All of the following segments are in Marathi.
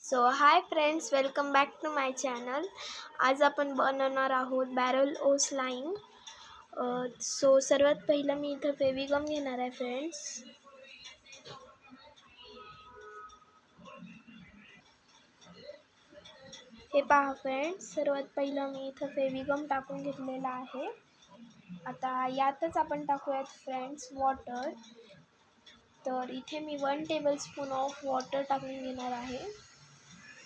So hi friends, welcome back to my channel. आज आपण बनवणार आहोत बॅरल ओ स्लाईम. सो सर्वात पहिलं मी इथं फेविगम घेणार आहे फ्रेंड्स. हे पहा फ्रेंड्स, सर्वात पहिलं मी इथं फेविगम टाकून घेतलेला आहे. आता यातच आपण टाकूयात फ्रेंड्स वॉटर. तर इथे मी 1 टेबलस्पून ऑफ वॉटर टाकून घेणार आहे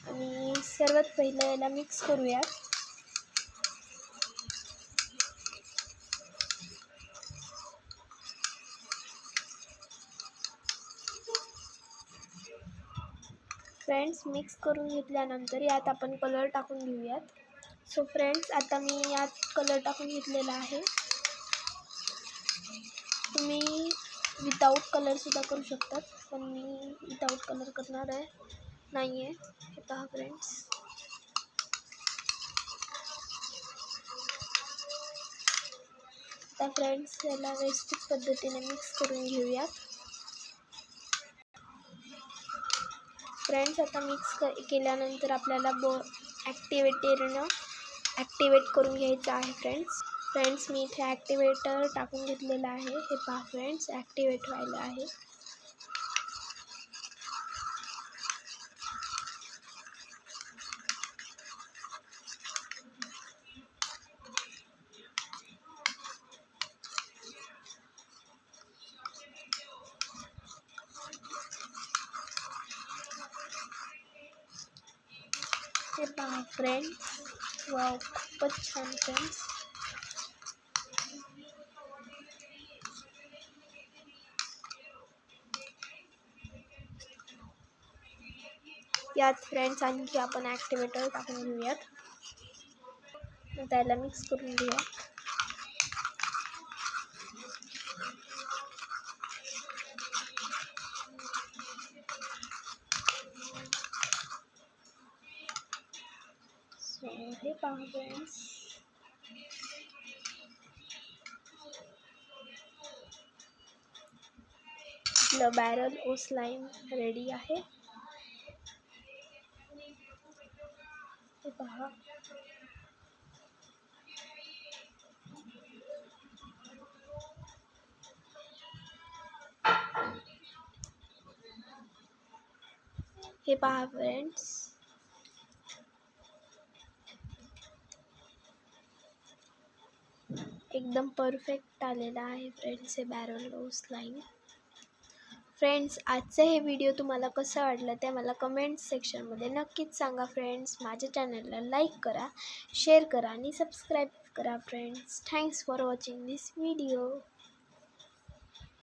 आणि सर्वात पहिलं याला मिक्स करूयात. फ्रेंड्स, मिक्स करून घेतल्यानंतर यात आपण कलर टाकून घेऊयात. सो फ्रेंड्स, आता मी यात कलर टाकून घेतलेला आहे. तुम्ही विदाऊट कलरसुद्धा करू शकतात, पण मी विदाऊट कलर करणार नाही आहे. हे पहा फ्रेंड्स. आता फ्रेंड्स, याला व्यवस्थित पद्धतीने मिक्स करून घेऊयात. फ्रेंड्स, आता मिक्स केल्यानंतर आपल्याला ॲक्टिवेट करून घ्यायचं आहे फ्रेंड्स. मी इथे ॲक्टिवेटर टाकून घेतलेलं आहे. हे पहा फ्रेंड्स, ॲक्टिवेट व्हायला आहे. हे पहा फ्रेंड्स, वाव, खूपच छान फ्रेंड्स. यात फ्रेंड्स आणखी आपण ॲक्टिवेटर टाकून घेऊयात. त्याला मिक्स करून घेऊया. सो हे पहा फ्रेंड्स, आपलं बॅरल ओ स्लाईम रेडी आहे. हे पहा. हे पहा फ्रेंड्स, एकदम परफेक्ट आलेला आहे फ्रेंड्स हे बॅरल ओ स्लाईम. फ्रेंड्स, आजचं हे व्हिडिओ तुम्हाला कसं वाटलं ते मला कमेंट सेक्शनमध्ये नक्कीच सांगा फ्रेंड्स. माझ्या चॅनलला लाईक करा, शेअर करा आणि सबस्क्राईब करा friends. Thanks for watching this video.